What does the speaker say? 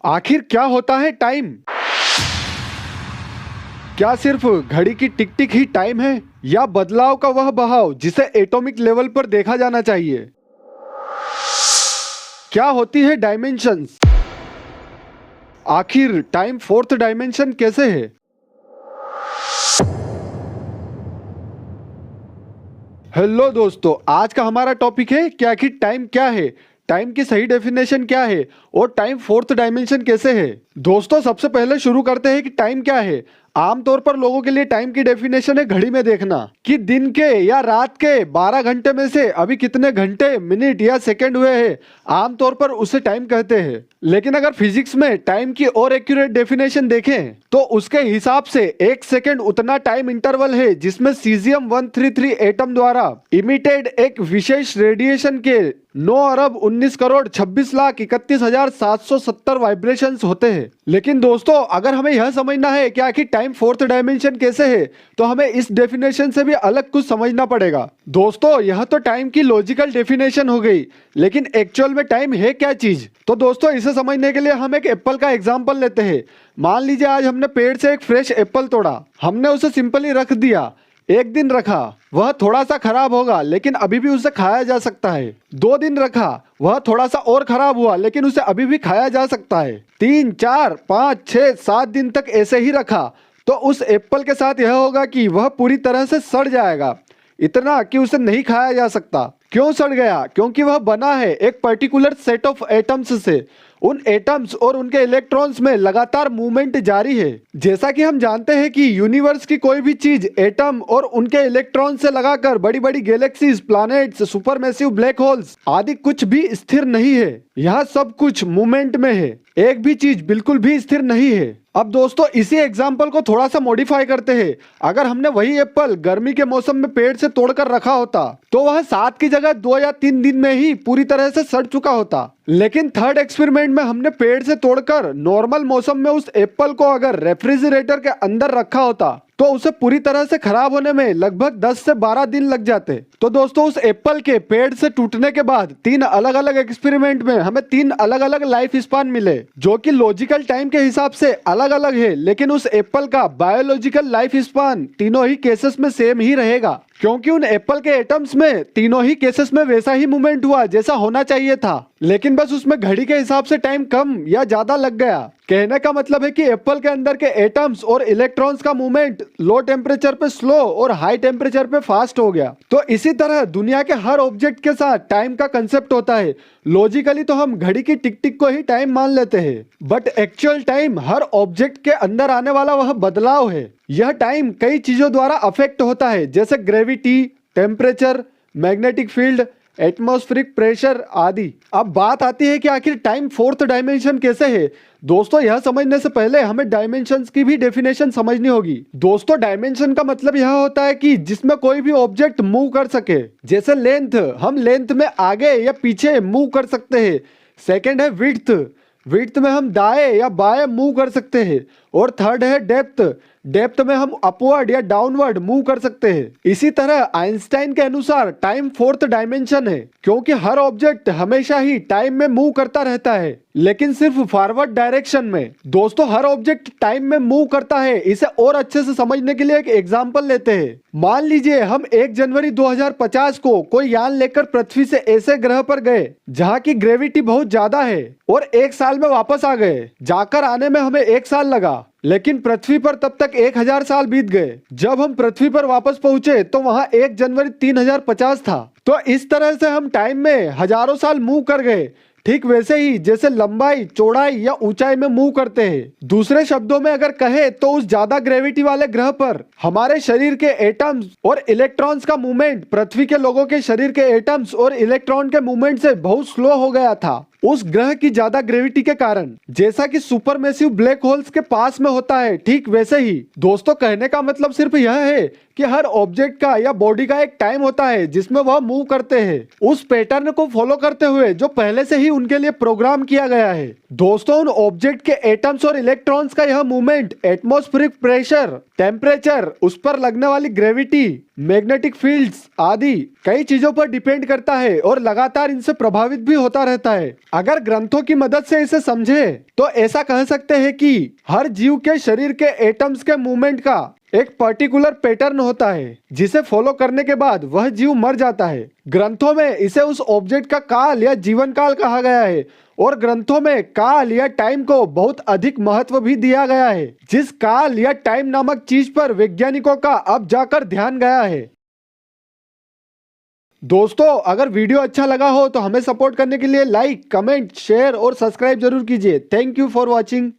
आखिर क्या होता है टाइम? क्या सिर्फ घड़ी की टिक टिक ही टाइम है, या बदलाव का वह बहाव जिसे एटॉमिक लेवल पर देखा जाना चाहिए? क्या होती है डायमेंशंस? आखिर टाइम फोर्थ डायमेंशन कैसे है? हेलो दोस्तों, आज का हमारा टॉपिक है कि आखिर टाइम क्या है, टाइम की सही डेफिनेशन क्या है और टाइम फोर्थ डायमेंशन कैसे है। दोस्तों, सबसे पहले शुरू करते हैं कि टाइम क्या है। आमतौर पर लोगों के लिए टाइम की डेफिनेशन है घड़ी में देखना कि दिन के या रात के 12 घंटे में से अभी कितने घंटे, मिनट या सेकंड हुए हैं, आमतौर पर उसे टाइम कहते हैं। लेकिन अगर फिजिक्स में टाइम की और एक्यूरेट डेफिनेशन देखें तो उसके हिसाब से एक सेकंड उतना टाइम इंटरवल है जिसमें सीजियम 133 एटम द्वारा इमिटेड एक विशेष रेडिएशन के 9 अरब 19 करोड़ 26 लाख 31,770 वाइब्रेशंस होते हैं। लेकिन दोस्तों, अगर हमें यह समझना है कि आखिर टाइम फोर्थ डायमेंशन कैसे है, तो हमें इस डेफिनेशन से भी अलग कुछ समझना पड़ेगा। दोस्तों, यह तो टाइम की लॉजिकल डेफिनेशन हो गई, लेकिन एक्चुअल में टाइम है क्या चीज? तो दोस्तों, इसे समझने के लिए हम एक एप्पल का एग्जाम्पल लेते हैं। मान लीजिए आज हमने पेड़ से एक फ्रेश एप्पल तोड़ा, हमने उसे सिंपली रख दिया, एक दिन रखा, वह थोड़ा सा खराब होगा लेकिन अभी भी उसे खाया जा सकता है। 2 दिन रखा, वह थोड़ा सा और खराब हुआ लेकिन उसे अभी भी खाया जा सकता है। 3, 4, 5, 6, 7 दिन तक ऐसे ही रखा तो उस एप्पल के साथ यह होगा कि वह पूरी तरह से सड़ जाएगा, इतना कि उसे नहीं खाया जा सकता। क्यों सड़ गया? क्योंकि वह बना है एक पर्टिकुलर सेट ऑफ एटम्स से। उन एटम्स और उनके इलेक्ट्रॉन्स में लगातार मूवमेंट जारी है। जैसा कि हम जानते हैं कि यूनिवर्स की कोई भी चीज एटम और उनके इलेक्ट्रॉन से लगाकर बड़ी बड़ी galaxies, planets, supermassive black holes आदि कुछ भी स्थिर नहीं है। यहाँ सब कुछ मूवमेंट में है, एक भी चीज बिल्कुल भी स्थिर नहीं है। अब दोस्तों, इसी एग्जाम्पल को थोड़ा सा मॉडिफाई करते हैं। अगर हमने वही एप्पल गर्मी के मौसम में पेड़ से तोड़कर रखा होता तो वह 7 की जगह 2 या 3 दिन में ही पूरी तरह से सड़ चुका होता। लेकिन थर्ड एक्सपेरिमेंट में हमने पेड़ से तोड़कर नॉर्मल मौसम में उस एप्पल को अगर रेफ्रिजरेटर के अंदर रखा होता तो उसे पूरी तरह से खराब होने में लगभग 10 से 12 दिन लग जाते। तो दोस्तों, उस एप्पल के पेड़ से टूटने के बाद 3 अलग अलग एक्सपेरिमेंट में हमें 3 अलग अलग लाइफ स्पान मिले, जो कि लॉजिकल टाइम के हिसाब से अलग अलग है। लेकिन उस एप्पल का बायोलॉजिकल लाइफ स्पान तीनों ही केसेस में सेम ही रहेगा, क्योंकि उन एप्पल के एटम्स में तीनों ही केसेस में वैसा ही मूवमेंट हुआ जैसा होना चाहिए था। लेकिन बस उसमें घड़ी के हिसाब से टाइम कम या ज्यादा लग गया। कहने का मतलब है कि एप्पल के अंदर के एटम्स और इलेक्ट्रॉन्स का मूवमेंट लो टेम्परेचर पे स्लो और हाई टेम्परेचर पे फास्ट हो गया। तो इसी तरह दुनिया के हर ऑब्जेक्ट के साथ टाइम का कंसेप्ट होता है। लॉजिकली तो हम घड़ी की टिक टिक को ही टाइम मान लेते हैं, but actual time her object के अंदर आने वाला वह बदलाव है। यह टाइम कई चीजों द्वारा अफेक्ट होता है, जैसे gravity, temperature, magnetic field, atmospheric pressure आदि। अब बात आती है कि आखिर टाइम फोर्थ डायमेंशन कैसे है। दोस्तों, यह समझने से पहले हमें डायमेंशंस की भी डेफिनेशन समझनी होगी। दोस्तों, डायमेंशन का मतलब यह होता है कि जिसमें कोई भी ऑब्जेक्ट मूव कर सके। जैसे लेंथ, हम लेंथ में आगे या पीछे मूव कर सकते हैं। सेकंड है विड्थ, विड्थ में हम दाएं या बाएं मूव कर सकते हैं। और थर्ड है डेप्थ, डेप्थ में हम अपवर्ड या डाउनवर्ड मूव कर सकते हैं। इसी तरह आइंस्टाइन के अनुसार टाइम फोर्थ डायमेंशन है, क्योंकि हर ऑब्जेक्ट हमेशा ही टाइम में मूव करता रहता है, लेकिन सिर्फ फॉरवर्ड डायरेक्शन में। दोस्तों, हर ऑब्जेक्ट टाइम में मूव करता है। इसे और अच्छे से समझने के लिए एक एग्जांपल लेते हैं। मान लीजिए हम 1 जनवरी 2050 को कोई यान लेकर पृथ्वी से ऐसे ग्रह पर गए जहाँ की ग्रेविटी बहुत ज्यादा है, और 1 साल में वापस आ गए। जाकर आने में हमें 1 साल लगा, लेकिन पृथ्वी पर तब तक 1000 साल बीत गए। जब हम पृथ्वी पर वापस पहुंचे तो वहां 1 जनवरी 3050 था। तो इस तरह से हम टाइम में हजारों साल मूव कर गए, ठीक वैसे ही जैसे लंबाई, चौड़ाई या ऊंचाई में मूव करते हैं। दूसरे शब्दों में अगर कहे तो उस ज्यादा ग्रेविटी वाले ग्रह पर हमारे शरीर के एटम्स और इलेक्ट्रॉन्स का मूवमेंट पृथ्वी के लोगों के शरीर के एटम्स और इलेक्ट्रॉन के मूवमेंट से बहुत स्लो हो गया था, उस ग्रह की ज्यादा ग्रेविटी के कारण। जैसा कि सुपरमैसिव ब्लैक होल्स के पास में होता है, ठीक वैसे ही। दोस्तों, कहने का मतलब सिर्फ यह है कि हर ऑब्जेक्ट का या बॉडी का एक टाइम होता है जिसमें वह मूव करते हैं, उस पैटर्न को फॉलो करते हुए जो पहले से ही उनके लिए प्रोग्राम किया गया है। दोस्तों, उन ऑब्जेक्ट के एटम्स और इलेक्ट्रॉन्स का यह मूवमेंट एटमॉस्फेरिक प्रेशर, टेम्परेचर, उस पर लगने वाली ग्रेविटी, मैग्नेटिक फील्ड्स आदि कई चीजों पर डिपेंड करता है और लगातार इनसे प्रभावित भी होता रहता है। अगर ग्रंथों की मदद से इसे समझे तो ऐसा कह सकते हैं कि हर जीव के शरीर के एटम्स के मूवमेंट का एक पर्टिकुलर पैटर्न होता है जिसे फॉलो करने के बाद वह जीव मर जाता है। ग्रंथों में इसे उस ऑब्जेक्ट का काल या जीवन काल कहा गया है और ग्रंथों में काल या टाइम को बहुत अधिक महत्व भी दिया गया है, जिस काल या टाइम नामक चीज पर वैज्ञानिकों का अब जाकर ध्यान गया है। दोस्तों, अगर वीडियो अच्छा लगा हो तो हमें सपोर्ट करने के लिए लाइक, कमेंट, शेयर और सब्सक्राइब जरूर कीजिए। Thank you for watching.